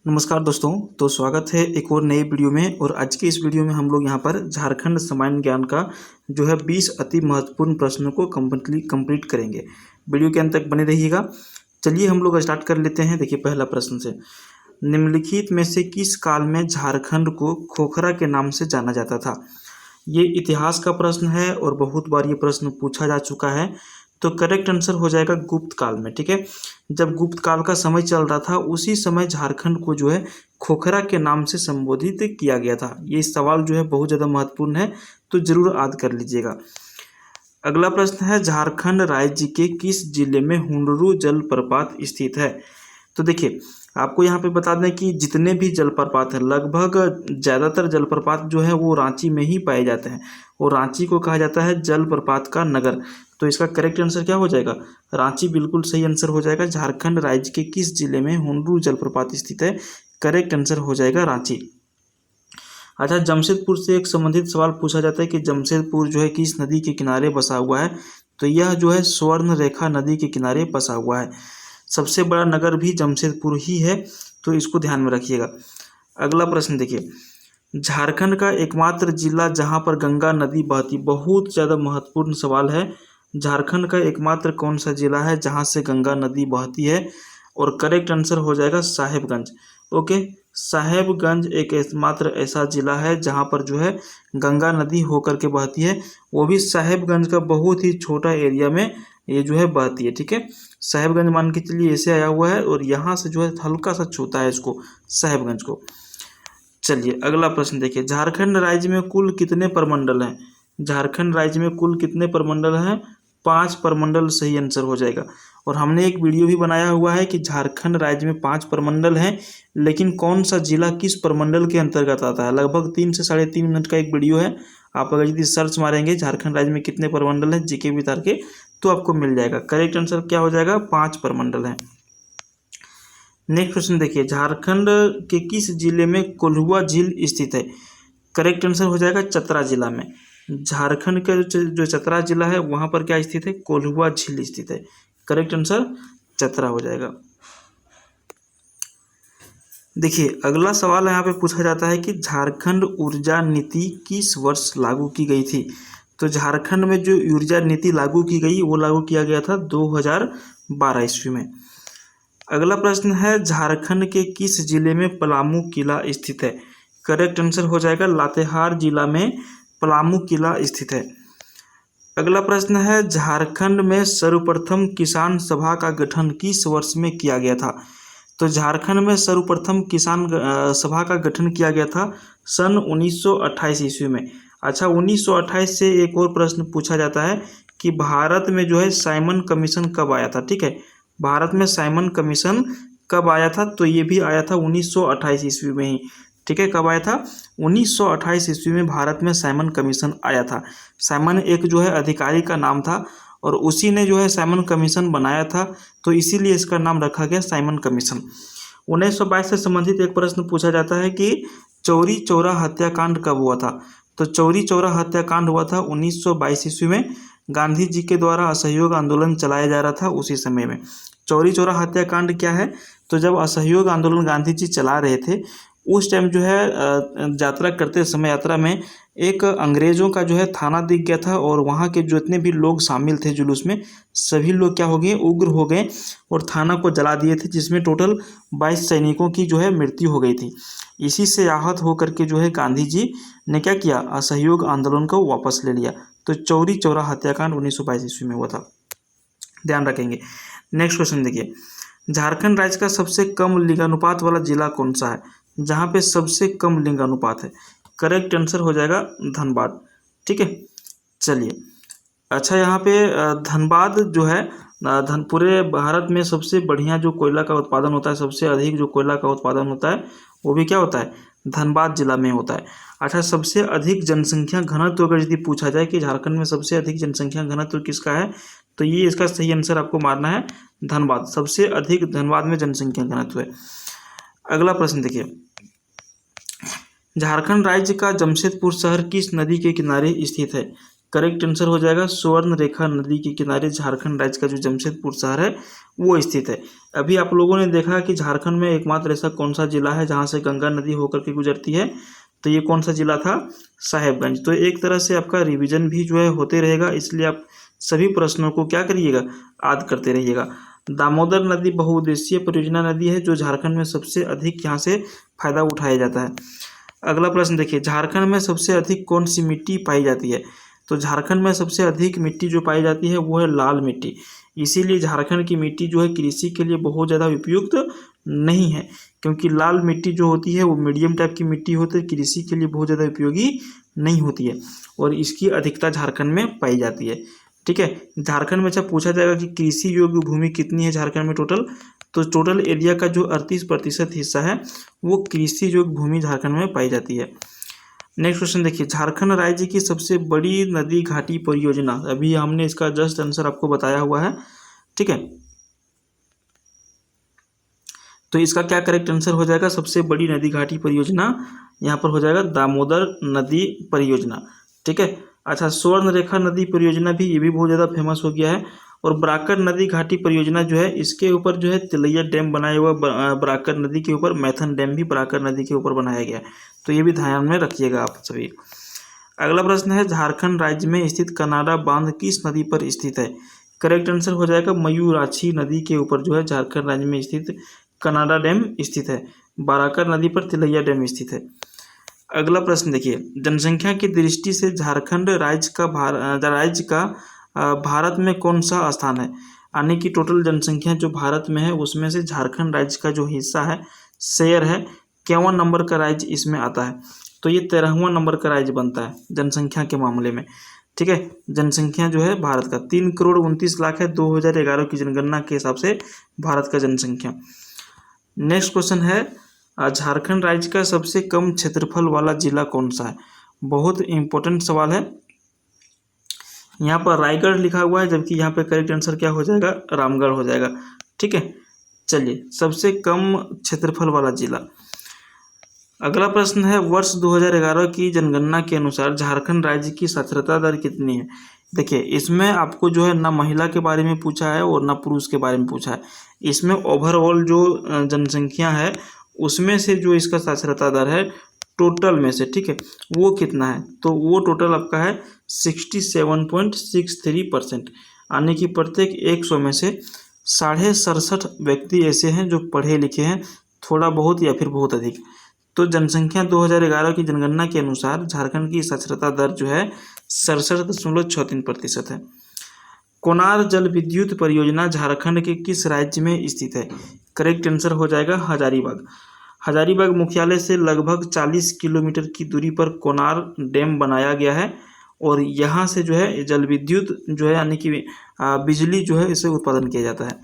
नमस्कार दोस्तों। तो स्वागत है एक और नए वीडियो में। और आज के इस वीडियो में हम लोग यहाँ पर झारखंड सामान्य ज्ञान का जो है 20 अति महत्वपूर्ण प्रश्नों को कंप्लीट करेंगे। वीडियो के अंत तक बने रहिएगा। चलिए हम लोग स्टार्ट कर लेते हैं। देखिए पहला प्रश्न से, निम्नलिखित में से किस काल में झारखंड को खोखरा के नाम से जाना जाता था। ये इतिहास का प्रश्न है और बहुत बार ये प्रश्न पूछा जा चुका है। तो करेक्ट आंसर हो जाएगा गुप्त काल में। ठीक है, जब गुप्त काल का समय चल रहा था उसी समय झारखंड को जो है खोखरा के नाम से संबोधित किया गया था। ये सवाल जो है बहुत ज़्यादा महत्वपूर्ण है, तो जरूर याद कर लीजिएगा। अगला प्रश्न है, झारखंड राज्य के किस जिले में हुंडरू जलप्रपात स्थित है। तो देखिए आपको यहाँ पे बता दें कि जितने भी जलप्रपात हैं लगभग ज़्यादातर जलप्रपात जो है वो रांची में ही पाए जाते हैं और रांची को कहा जाता है जलप्रपात का नगर। तो इसका करेक्ट आंसर क्या हो जाएगा, रांची बिल्कुल सही आंसर हो जाएगा। झारखंड राज्य के किस जिले में हुंडरू जलप्रपात स्थित है, करेक्ट आंसर हो जाएगा रांची। अच्छा, जमशेदपुर से एक संबंधित सवाल पूछा जाता है कि जमशेदपुर जो है किस नदी के किनारे बसा हुआ है। तो यह जो है स्वर्ण रेखा नदी के किनारे बसा हुआ है। सबसे बड़ा नगर भी जमशेदपुर ही है, तो इसको ध्यान में रखिएगा। अगला प्रश्न देखिए, झारखंड का एकमात्र जिला जहां पर गंगा नदी बहती, बहुत ज़्यादा महत्वपूर्ण सवाल है। झारखंड का एकमात्र कौन सा जिला है जहां से गंगा नदी बहती है, और करेक्ट आंसर हो जाएगा साहेबगंज। ओके, साहेबगंज एक एकमात्र ऐसा जिला है जहां पर जो है गंगा नदी होकर के बहती है, वो भी साहेबगंज का बहुत ही छोटा एरिया में ये जो है बहती है। ठीक है, साहेबगंज मान के चलिए ऐसे आया हुआ है और यहाँ से जो है हल्का सा छूता है इसको, साहेबगंज को। चलिए अगला प्रश्न देखिए, झारखंड राज्य में कुल कितने प्रमंडल हैं। झारखंड राज्य में कुल कितने प्रमंडल हैं, 5 प्रमंडल सही आंसर हो जाएगा। और हमने एक वीडियो भी बनाया हुआ है कि झारखंड राज्य में 5 प्रमंडल हैं, लेकिन कौन सा जिला किस प्रमंडल के अंतर्गत आता है। लगभग 3 से 3.5 मिनट का एक वीडियो है। आप अगर यदि सर्च मारेंगे झारखंड राज्य में कितने प्रमंडल हैं जीके वितार के, तो आपको मिल जाएगा। करेक्ट आंसर क्या हो जाएगा, 5 प्रमंडल हैं। नेक्स्ट क्वेश्चन देखिए, झारखंड के किस जिले में कोल्हुआ झील स्थित है। करेक्ट आंसर हो जाएगा चतरा जिला में। झारखंड का जो चतरा जिला है वहां पर क्या स्थित है, कोल्हुआ झील स्थित है। करेक्ट आंसर चतरा हो जाएगा। देखिए अगला सवाल यहाँ पे पूछा जाता है कि झारखंड ऊर्जा नीति किस वर्ष लागू की गई थी। तो झारखंड में जो ऊर्जा नीति लागू की गई वो लागू किया गया था 2012 ईस्वी में। अगला प्रश्न है, झारखंड के किस जिले में पलामू किला स्थित है। करेक्ट आंसर हो जाएगा लातेहार जिला में पलामू किला स्थित है। अगला प्रश्न है, झारखंड में सर्वप्रथम किसान सभा का गठन किस वर्ष में किया गया था। तो झारखंड में सर्वप्रथम किसान सभा का गठन किया गया था सन 1928 ईस्वी में। अच्छा, 1928 से एक और प्रश्न पूछा जाता है कि भारत में जो है साइमन कमीशन कब आया था। ठीक है, भारत में साइमन कमीशन कब आया था। तो ये भी आया था 1928 ईस्वी में ही। ठीक है, कब आया था, 1928 ईस्वी में भारत में साइमन कमीशन आया था। साइमन एक जो है अधिकारी का नाम था और उसी ने जो है साइमन कमीशन बनाया था, तो इसीलिए इसका नाम रखा गया साइमन कमीशन। 1922 से संबंधित एक प्रश्न पूछा जाता है कि चौरी चौरा हत्याकांड कब हुआ था। तो चौरी चौरा हत्याकांड हुआ था 1922 ईस्वी में। गांधी जी के द्वारा असहयोग आंदोलन चलाया जा रहा था उसी समय में। चौरी चौरा हत्याकांड क्या है, तो जब असहयोग आंदोलन गांधी जी चला रहे थे उस टाइम जो है यात्रा करते समय यात्रा में एक अंग्रेज़ों का जो है थाना दिख गया था और वहाँ के जितने भी लोग शामिल थे जुलूस में, सभी लोग क्या हो गए, उग्र हो गए और थाना को जला दिए थे, जिसमें टोटल 22 सैनिकों की जो है मृत्यु हो गई थी। इसी से आहत होकर के जो है गांधी जी ने क्या किया, असहयोग आंदोलन को वापस ले लिया। तो चौरी चौरा हत्याकांड 1922 ईस्वी में हुआ था, ध्यान रखेंगे। नेक्स्ट क्वेश्चन देखिए, झारखंड राज्य का सबसे कम लिंगानुपात वाला जिला कौन सा है, जहाँ पे सबसे कम लिंगानुपात है। करेक्ट आंसर हो जाएगा धनबाद। ठीक है, चलिए अच्छा, यहाँ पे धनबाद जो है पूरे भारत में सबसे बढ़िया जो कोयला का उत्पादन होता है, सबसे अधिक जो कोयला का उत्पादन होता है वो भी क्या होता है, धनबाद जिला में होता है। अच्छा, सबसे अधिक जनसंख्या घनत्व अगर यदि पूछा जाए कि झारखंड में सबसे अधिक जनसंख्या घनत्व किसका है, तो ये इसका सही आंसर आपको मारना है धनबाद। सबसे अधिक धनबाद में जनसंख्या घनत्व है। अगला प्रश्न देखिए, झारखंड राज्य का जमशेदपुर शहर किस नदी के किनारे स्थित है। करेक्ट आंसर हो जाएगा स्वर्ण रेखा नदी के किनारे झारखंड राज्य का जो जमशेदपुर शहर है वो स्थित है। अभी आप लोगों ने देखा कि झारखंड में एकमात्र ऐसा कौन सा जिला है जहाँ से गंगा नदी होकर के गुजरती है, तो ये कौन सा जिला था, साहेबगंज। तो एक तरह से आपका रिवीजन भी जो है होते रहेगा, इसलिए आप सभी प्रश्नों को क्या करिएगा, याद करते रहिएगा। दामोदर नदी बहुउद्देशीय परियोजना नदी है जो झारखंड में सबसे अधिक यहाँ से फायदा उठाया जाता है। अगला प्रश्न देखिए, झारखंड में सबसे अधिक कौन सी मिट्टी पाई जाती है। तो झारखंड में सबसे अधिक मिट्टी जो पाई जाती है वो है लाल मिट्टी। इसीलिए झारखंड की मिट्टी जो है कृषि के लिए बहुत ज़्यादा उपयुक्त नहीं है, क्योंकि लाल मिट्टी जो होती है वो मीडियम टाइप की मिट्टी होती है, कृषि के लिए बहुत ज़्यादा उपयोगी नहीं होती है और इसकी अधिकता झारखंड में पाई जाती है। ठीक है, झारखंड में अच्छा पूछा जाएगा कि कृषि योग्य भूमि कितनी है झारखंड में टोटल, तो टोटल एरिया का जो 38% हिस्सा है वो कृषि योग्य भूमि झारखंड में पाई जाती है। नेक्स्ट क्वेश्चन देखिए, झारखंड राज्य की सबसे बड़ी नदी घाटी परियोजना, अभी हमने इसका जस्ट आंसर आपको बताया हुआ है। ठीक है, तो इसका क्या करेक्ट आंसर हो जाएगा, सबसे बड़ी नदी घाटी परियोजना यहाँ पर हो जाएगा दामोदर नदी परियोजना। ठीक है, अच्छा स्वर्ण रेखा नदी परियोजना भी, ये भी बहुत ज़्यादा फेमस हो गया है। और बराकर नदी घाटी परियोजना जो है इसके ऊपर जो है तिलैया डैम बनाया हुआ, बराकर नदी के ऊपर मैथन डैम भी बराकर नदी के ऊपर बनाया गया है, तो ये भी ध्यान में रखिएगा आप सभी। अगला प्रश्न है, झारखंड राज्य में स्थित कनाडा बांध किस नदी पर स्थित है। करेक्ट आंसर हो जाएगा मयूराक्षी नदी के ऊपर जो है झारखंड राज्य में स्थित कनाडा डैम स्थित है, बराकर नदी पर तिलैया डैम स्थित है। अगला प्रश्न देखिए, जनसंख्या की दृष्टि से झारखंड राज्य का भारत में कौन सा स्थान है। यानी कि टोटल जनसंख्या जो भारत में है उसमें से झारखंड राज्य का जो हिस्सा है, शेयर है, 51 नंबर का राज्य इसमें आता है, तो ये 13वां नंबर का राज्य बनता है जनसंख्या के मामले में। ठीक है, जनसंख्या जो है भारत का 3,29,00,000 है 2011 की जनगणना के हिसाब से भारत का जनसंख्या। नेक्स्ट क्वेश्चन है, झारखंड राज्य का सबसे कम क्षेत्रफल वाला जिला कौन सा है। बहुत इंपॉर्टेंट सवाल है। यहाँ पर रायगढ़ लिखा हुआ है, जबकि यहाँ पे करेक्ट आंसर क्या हो जाएगा, रामगढ़ हो जाएगा। ठीक है, चलिए सबसे कम क्षेत्रफल वाला जिला। अगला प्रश्न है, वर्ष 2011 की जनगणना के अनुसार झारखंड राज्य की साक्षरता दर कितनी है। देखिए इसमें आपको जो है ना महिला के बारे में पूछा है और ना पुरुष के बारे में पूछा है, इसमें ओवरऑल जो जनसंख्या है उसमें से जो इसका साक्षरता दर है टोटल में से, ठीक है, वो कितना है, तो वो टोटल आपका है 67.63%। यानी कि प्रत्येक 100 में से 67.5 व्यक्ति ऐसे हैं जो पढ़े लिखे हैं, थोड़ा बहुत या फिर बहुत अधिक। तो जनसंख्या 2011 की जनगणना के अनुसार झारखंड की साक्षरता दर जो है 67.63% है। कोनार जल विद्युत परियोजना झारखंड के किस राज्य में स्थित है। करेक्ट आंसर हो जाएगा हजारीबाग। हजारीबाग मुख्यालय से लगभग 40 किलोमीटर की दूरी पर कोनार डैम बनाया गया है और यहाँ से जो है जल विद्युत जो है यानी कि बिजली जो है इसे उत्पादन किया जाता है।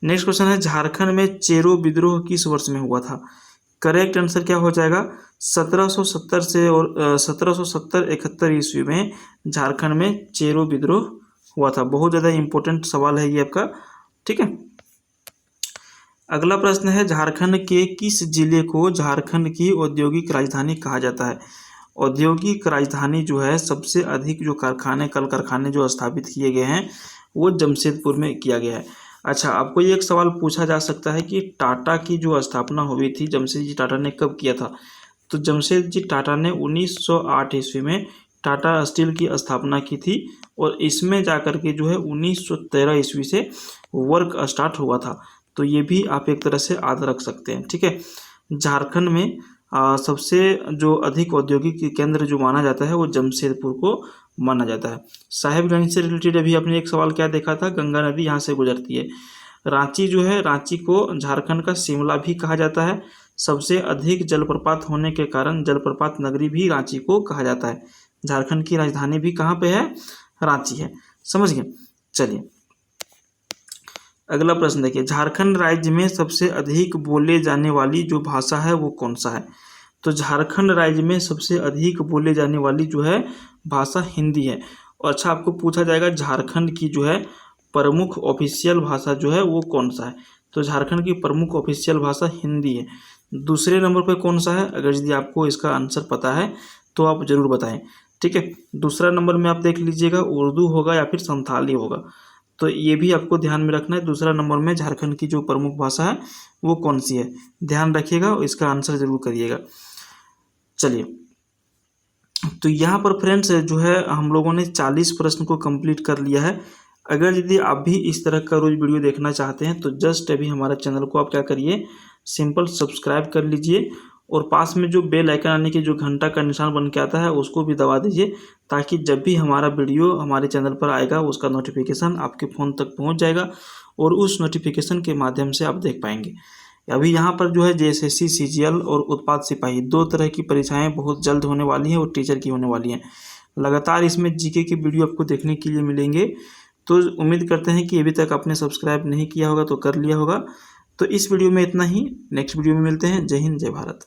नेक्स्ट क्वेश्चन है, झारखंड में चेरो विद्रोह किस वर्ष में हुआ था। करेक्ट आंसर क्या हो जाएगा, 1770 से और 1770-71 ईस्वी में झारखंड में चेरो विद्रोह हुआ था। बहुत ज़्यादा इंपॉर्टेंट सवाल है ये आपका। ठीक है, अगला प्रश्न है, झारखंड के किस जिले को झारखंड की औद्योगिक राजधानी कहा जाता है। औद्योगिक राजधानी जो है सबसे अधिक जो कारखाने कल कारखाने जो स्थापित किए गए हैं वो जमशेदपुर में किया गया है। अच्छा, आपको ये एक सवाल पूछा जा सकता है कि टाटा की जो स्थापना हुई थी जमशेद जी टाटा ने कब किया था। तो जमशेद जी टाटा ने 1908 ईस्वी में टाटा स्टील की स्थापना की थी और इसमें जाकर के जो है 1913 ईस्वी से वर्क स्टार्ट हुआ था। तो ये भी आप एक तरह से याद रख सकते हैं। ठीक है, झारखंड में सबसे जो अधिक औद्योगिक केंद्र जो माना जाता है वो जमशेदपुर को माना जाता है। साहेबगंज से रिलेटेड अभी आपने एक सवाल क्या देखा था, गंगा नदी यहाँ से गुजरती है। रांची जो है, रांची को झारखंड का शिमला भी कहा जाता है। सबसे अधिक जलप्रपात होने के कारण जलप्रपात नगरी भी रांची को कहा जाता है। झारखंड की राजधानी भी कहाँ पे है, रांची है। समझ गए। चलिए अगला प्रश्न देखिए, झारखंड राज्य में सबसे अधिक बोले जाने वाली जो भाषा है वो कौन सा है। तो झारखंड राज्य में सबसे अधिक बोले जाने वाली जो है भाषा हिंदी है। और अच्छा, आपको पूछा जाएगा झारखंड की जो है प्रमुख ऑफिशियल भाषा जो है वो कौन सा है। तो झारखंड की प्रमुख ऑफिशियल भाषा हिंदी है। दूसरे नंबर पर कौन सा है, अगर यदि आपको इसका आंसर पता है तो आप जरूर बताएं। ठीक है। दूसरा नंबर में आप देख लीजिएगा उर्दू होगा या फिर संथाली होगा, तो ये भी आपको ध्यान में रखना है। दूसरा नंबर में झारखंड की जो प्रमुख भाषा है वो कौन सी है, ध्यान रखिएगा और इसका आंसर जरूर करिएगा। चलिए, तो यहाँ पर फ्रेंड्स जो है हम लोगों ने 40 प्रश्न को कंप्लीट कर लिया है। अगर यदि आप भी इस तरह का रोज वीडियो देखना चाहते हैं तो जस्ट अभी हमारे चैनल को आप क्या करिए, सिंपल सब्सक्राइब कर लीजिए और पास में जो बेल आइकन आने की जो घंटा का निशान बन के आता है उसको भी दबा दीजिए, ताकि जब भी हमारा वीडियो हमारे चैनल पर आएगा उसका नोटिफिकेशन आपके फ़ोन तक पहुंच जाएगा और उस नोटिफिकेशन के माध्यम से आप देख पाएंगे। अभी यहाँ पर जो है जेएसएससी, सीजीएल और उत्पाद सिपाही 2 तरह की परीक्षाएं बहुत जल्द होने वाली हैं और टीचर की होने वाली हैं। लगातार इसमें जीके की वीडियो आपको देखने के लिए मिलेंगे, तो उम्मीद करते हैं कि अभी तक आपने सब्सक्राइब नहीं किया होगा तो कर लिया होगा। तो इस वीडियो में इतना ही, नेक्स्ट वीडियो में मिलते हैं। जय हिंद, जय भारत।